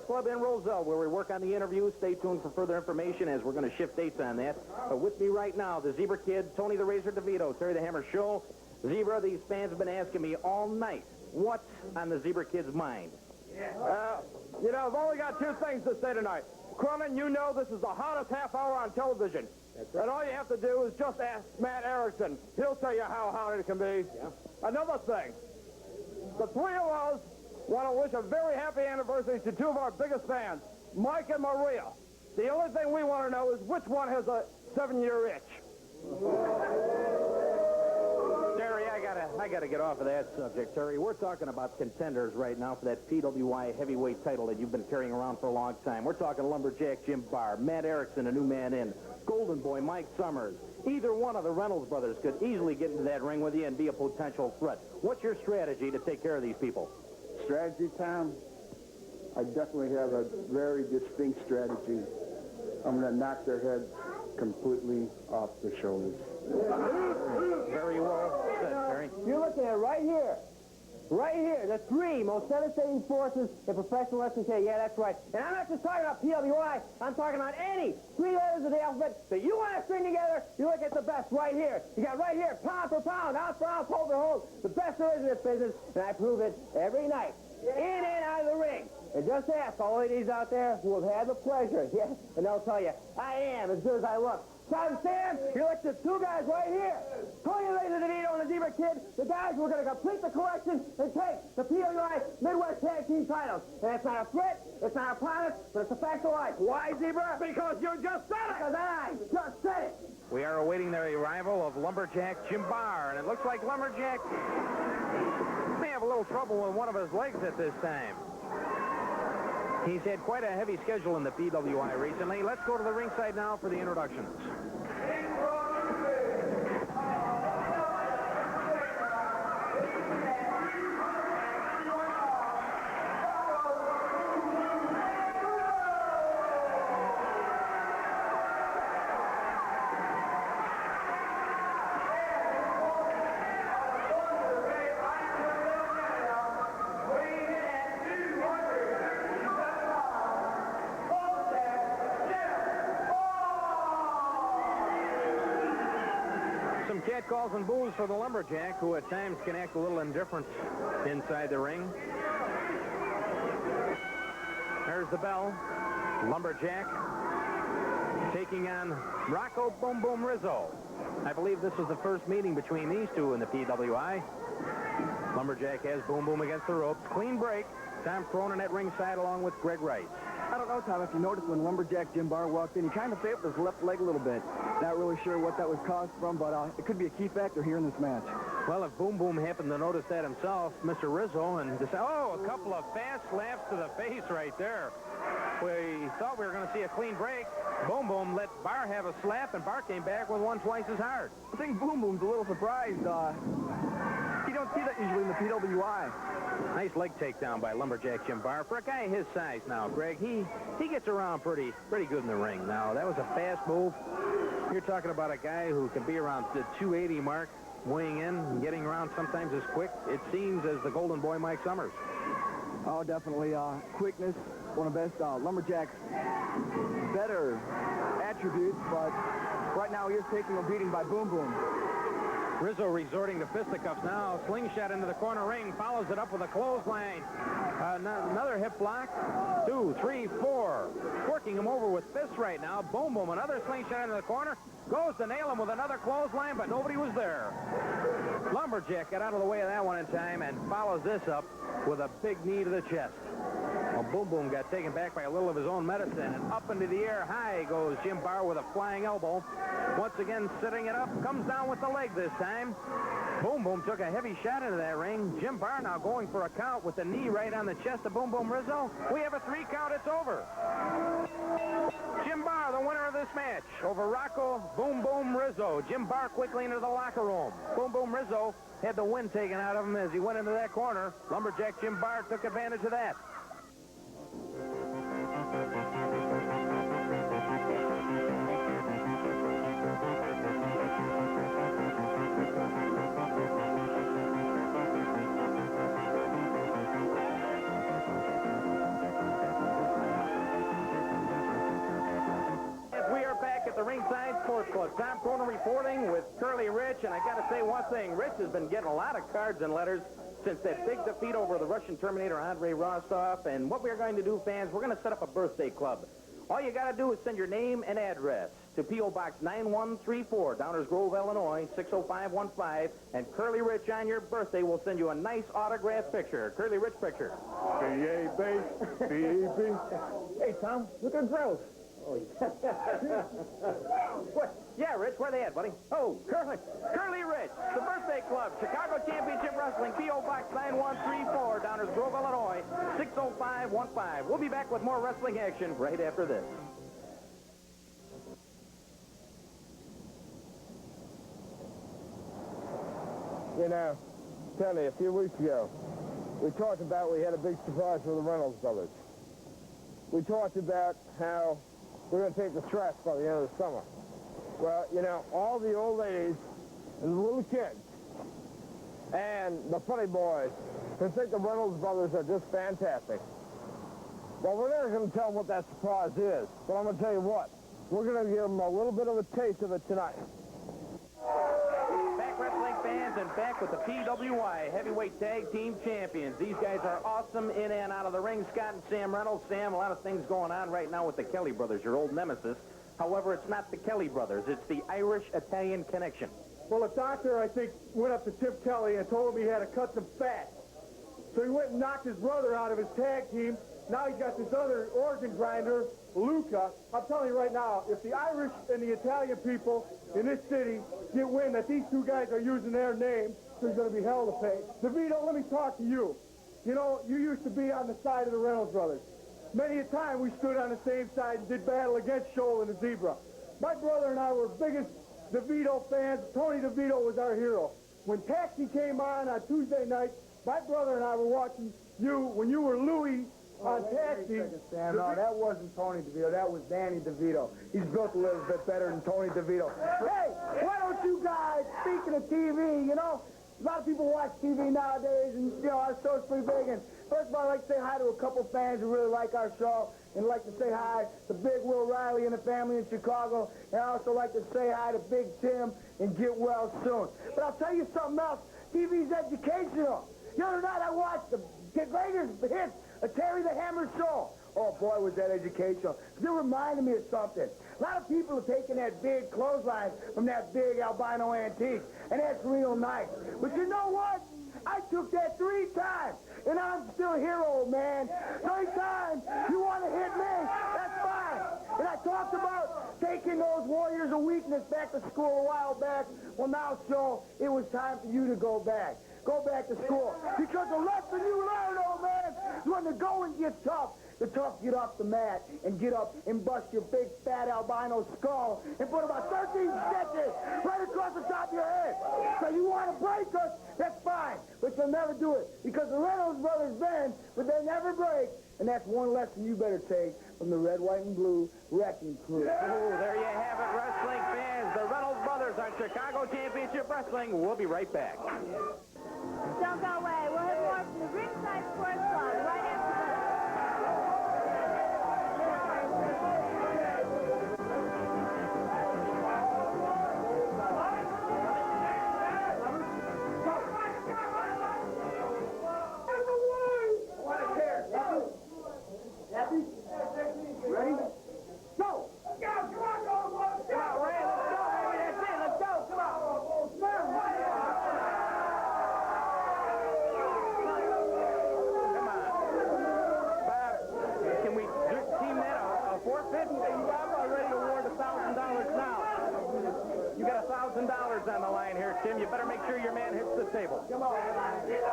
Sports Club in Roselle, where we work on the interviews. Stay tuned for further information as we're going to shift dates on that. With me right now, the Zebra Kid, Tony the Razor DeVito, Terry the Hammer Scholl. Zebra, these fans have been asking me all night, what's on the Zebra Kid's mind? You know, I've only got two things to say tonight. Cronin, you know this is the hottest half hour on television. That's right. And all you have to do is just ask Matt Erickson. He'll tell you how hot it can be. Yeah. Another thing, the three of us want to wish a very happy anniversary to two of our biggest fans, Mike and Maria. The only thing we want to know is which one has a 7-year itch. Terry, I gotta get off of that subject, Terry. We're talking about contenders right now for that PWI heavyweight title that you've been carrying around for a long time. We're talking Lumberjack Jim Barr, Matt Erickson, a new man in, Golden Boy Mike Sommers. Either one of the Reynolds brothers could easily get into that ring with you and be a potential threat. What's your strategy to take care of these people? Strategy, Tom? I definitely have a very distinct strategy. I'm going to knock their heads completely off their shoulders. Very well said, Terry. You're looking at right here. Right here, the three most devastating forces in professional wrestling today. Yeah, that's right. And I'm not just talking about PWI. I'm talking about any three letters of the alphabet that you want to string together. You look at the best right here. You got right here, pound for pound, ounce for ounce, hold for hold. The best there is in this business, and I prove it every night. In and out of the ring. And just ask all ladies out there who have had the pleasure. Yeah, and they'll tell you, I am as good as I look. Tom Sam, you look at the two guys right here. Tony Razor DeVito and the Zebra Kid, the guys who are going to complete the collection and take the PWI Midwest Tag Team titles. And it's not a threat, it's not a promise, but it's a fact of life. Why, Zebra? Because you just said it! Because I just said it! We are awaiting the arrival of Lumberjack Jim Barr, and it looks like Lumberjack may have a little trouble with one of his legs at this time. He's had quite a heavy schedule in the PWI recently. Let's go to the ringside now for the introductions. Some catcalls and boos for the Lumberjack, who at times can act a little indifferent inside the ring. There's the bell. Lumberjack taking on Rocco Boom Boom Rizzo. I believe this was the first meeting between these two in the PWI. Lumberjack has Boom Boom against the ropes. Clean break. Tom Cronin at ringside along with Greg Rice. I don't know, Tom, if you noticed when Lumberjack Jim Barr walked in, he kind of favored his left leg a little bit. Not really sure what that was caused from, but it could be a key factor here in this match. Well, if Boom Boom happened to notice that himself, Mr. Rizzo, and to say, oh, a couple of fast slaps to the face right there. We thought we were going to see a clean break. Boom Boom let Barr have a slap, and Barr came back with one twice as hard. I think Boom Boom's a little surprised. You don't see that usually in the PWI. Nice leg takedown by Lumberjack Jim Barr. For a guy his size now, Greg, he gets around pretty good in the ring. Now, that was a fast move. You're talking about a guy who can be around the 280 mark, weighing in and getting around sometimes as quick, it seems, as the Golden Boy Mike Sommers. Oh, definitely. Quickness, one of the best Lumberjack's better attributes, but right now he is taking a beating by Boom Boom. Rizzo resorting to fisticuffs now. Slingshot into the corner ring. Follows it up with a clothesline. Another hip block. 2, 3, 4. Working him over with fists right now. Boom Boom. Another slingshot into the corner. Goes to nail him with another clothesline, but nobody was there. Lumberjack got out of the way of that one in time and follows this up with a big knee to the chest. Well, Boom Boom got taken back by a little of his own medicine, and up into the air high goes Jim Barr with a flying elbow. Once again, setting it up, comes down with the leg this time. Boom Boom took a heavy shot into that ring. Jim Barr now going for a count with the knee right on the chest of Boom Boom Rizzo. We have a 3 count, it's over. Jim Barr, the winner of this match, over Rocco Boom Boom Rizzo. Jim Barr quickly into the locker room. Boom Boom Rizzo had the wind taken out of him as he went into that corner. Lumberjack Jim Barr took advantage of that. the Ringside Sports Club. Tom Cronin reporting with Curly Rich, and I got to say one thing. Rich has been getting a lot of cards and letters since that big defeat over the Russian Terminator, Andrei Rostov. And what we're going to do, fans, we're going to set up a birthday club. All you got to do is send your name and address to P.O. Box 9134, Downers Grove, Illinois, 60515. And Curly Rich, on your birthday, will send you a nice autographed picture. Curly Rich picture. B-A-B, B-E-B. Hey, Tom, look at Gross. Oh, What? Yeah, Rich, where they at, buddy? Oh, Curly Rich, the birthday club, Chicago Championship Wrestling, P.O. Box 9134, Downers Grove, Illinois, 60515. We'll be back with more wrestling action right after this. You know, Tony, a few weeks ago, we talked about we had a big surprise for the Reynolds Brothers. We talked about how we're going to take the trash by the end of the summer. Well, you know, all the old ladies and the little kids and the funny boys who think the Reynolds Brothers are just fantastic. Well, we're never going to tell them what that surprise is, but I'm going to tell you what. We're going to give them a little bit of a taste of it tonight. Back, wrestling fans, and back with the PWI Heavyweight Tag Team Champions. These guys are awesome in and out of the ring. Scott and Sam Reynolds. Sam, a lot of things going on right now with the Kelly brothers, your old nemesis. However, it's not the Kelly brothers. It's the Irish-Italian connection. Well, a doctor, I think, went up to Tim Kelly and told him he had to cut some fat. So he went and knocked his brother out of his tag team. Now he's got this other organ grinder, Luca. I'm telling you right now, if the Irish and the Italian people in this city get wind that these two guys are using their name, there's going to be hell to pay. DeVito, let me talk to you. You know, you used to be on the side of the Reynolds Brothers. Many a time we stood on the same side and did battle against Scholl and the Zebra. My brother and I were biggest DeVito fans. Tony Devito was our hero. When Taxi came on Tuesday night, my brother and I were watching you when you were Louis on Taxi. Sam, no, that wasn't Tony DeVito. That was Danny DeVito. He's built a little bit better than Tony DeVito. Hey, why don't you guys, speaking of TV, you know, a lot of people watch TV nowadays, and, you know, our show's pretty big. And first of all, I'd like to say hi to a couple fans who really like our show, and I'd like to say hi to Big Will Riley and the family in Chicago. And I'd also like to say hi to Big Tim and get well soon. But I'll tell you something else. TV's educational. The other night I watched the greatest hits of Terry the Hammer Show. Oh, boy, was that educational. It reminded me of something. A lot of people are taking that big clothesline from that big albino antique, and that's real nice. But you know what? I took that 3 times, and I'm still here, old man. 3 times you want to hit me, that's fine. And I talked about taking those warriors of weakness back to school a while back. Well, now, so it was time for you to go back. Go back to school. Because the lesson you learn, old man, is when the going gets tough, the tough get off the mat and get up and bust your big, fat albino skull and put about 13 stitches right across the top of your head. So you want to break us, that's fine. But you'll never do it because the Reynolds Brothers bend, but they never break. And that's one lesson you better take from the red, white, and blue wrecking crew. Oh, there you have it, wrestling fans. The Reynolds Brothers on Chicago Championship Wrestling. We'll be right back. Don't go away. We'll have more from the Ringside Sports Club right after this. Ready? Go! Come on, Ray, let's go, baby. That's it. Let's go. Come on. Can we team that a forfeit? I'm already awarded $1,000 now. You got $1,000 on the line here, Tim. You better make sure your man hits the table. Come on. There's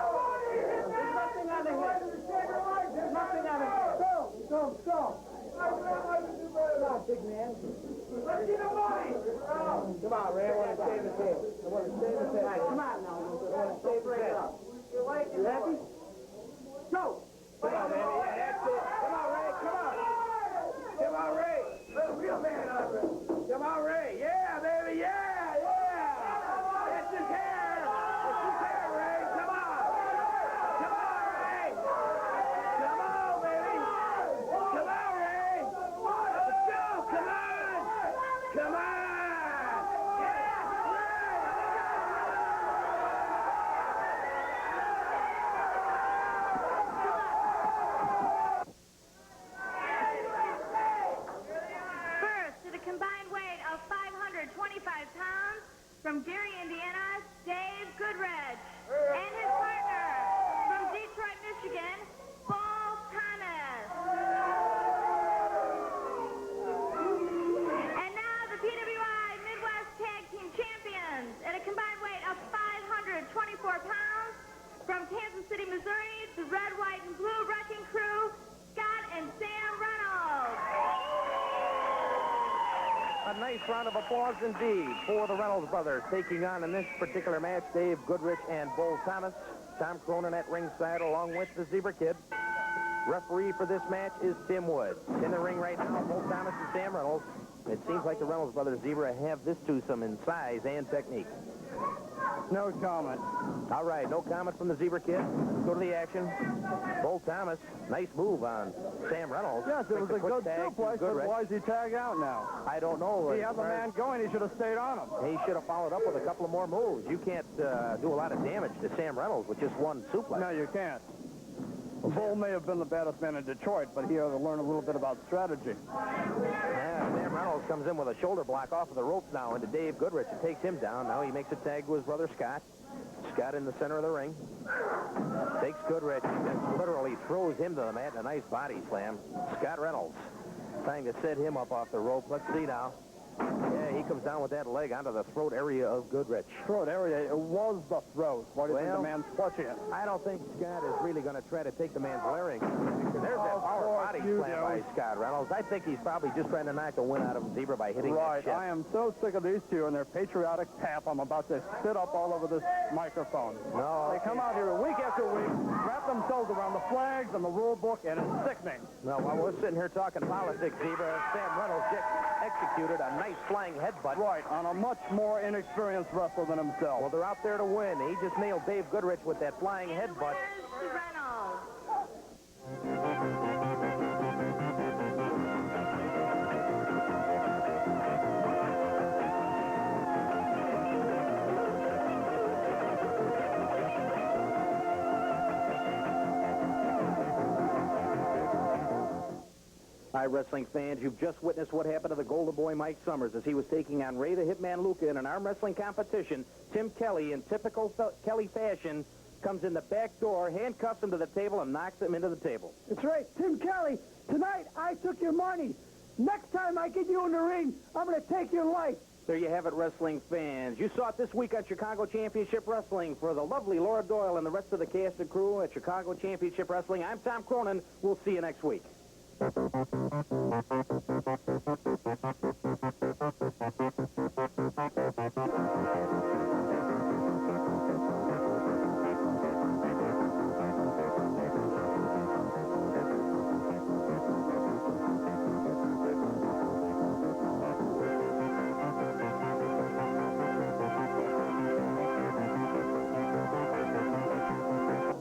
nothing on the head. There's nothing on the head. Go. Come on, big man. Let's get the money. Come on, Ray. I want to save the table. Come on now. I want to save the table. You happy? Go. Come on, baby. Yeah, that's it. Come on, Ray. Come on, Ray. Let a real man out there. Come on, Ray. Yeah, baby. Yeah. That's his hair. Ray. Come on. Come on, Ray. Come on, baby. Come on, Ray. Let's go. Come on. nice round of applause indeed for the Reynolds Brothers taking on in this particular match Dave Goodrich and Bull Thomas. Tom Cronin at ringside along with the Zebra Kid. Referee for this match is Tim Woods. In the ring right now, Bull Thomas and Sam Reynolds. It seems like the Reynolds Brothers Zebra have this twosome in size and technique. No comment. All right, no comment from the Zebra Kid. Let's go to the action. Bull Thomas, nice move on Sam Reynolds. Yes, it was a good tag suplex, but why is he tag out now? I don't know. He had the man going. He should have stayed on him. He should have followed up with a couple of more moves. You can't do a lot of damage to Sam Reynolds with just one suplex. No, you can't. Bull may have been the baddest man in Detroit, but he had to learn a little bit about strategy. Yeah, Sam Reynolds comes in with a shoulder block off of the ropes now into Dave Goodrich and takes him down. Now he makes a tag to his brother Scott. Scott in the center of the ring. Takes Goodrich and literally throws him to the mat in a nice body slam. Scott Reynolds trying to set him up off the rope. Let's see now. Yeah, he comes down with that leg onto the throat area of Goodrich. Throat area? It was the throat. Why do you think the man's clutching it? I don't think Scott is really going to try to take the man's larynx. There's that power body slam by Scott Reynolds. I think he's probably just trying to knock the wind out of Zebra by hitting that chest. I am so sick of these two and their patriotic tap. I'm about to sit up all over this microphone. No. They come out here week after week, wrap themselves around the flags and the rule book, and it's sickening. No, while we're sitting here talking politics, Zebra, Sam Reynolds just executed a nice flying headbutt. Right, on a much more inexperienced wrestler than himself. Well, they're out there to win. He just nailed Dave Goodrich with that flying headbutt. Reynolds. Hi, wrestling fans. You've just witnessed what happened to the Golden Boy Mike Sommers as he was taking on Ray the Hitman Luca in an arm wrestling competition. Tim Kelly, in typical Kelly fashion, comes in the back door, handcuffs him to the table, and knocks him into the table. That's right, Tim Kelly. Tonight, I took your money. Next time I get you in the ring, I'm going to take your life. There you have it, wrestling fans. You saw it this week on Chicago Championship Wrestling. For the lovely Laura Doyle and the rest of the cast and crew at Chicago Championship Wrestling, I'm Tom Cronin. We'll see you next week.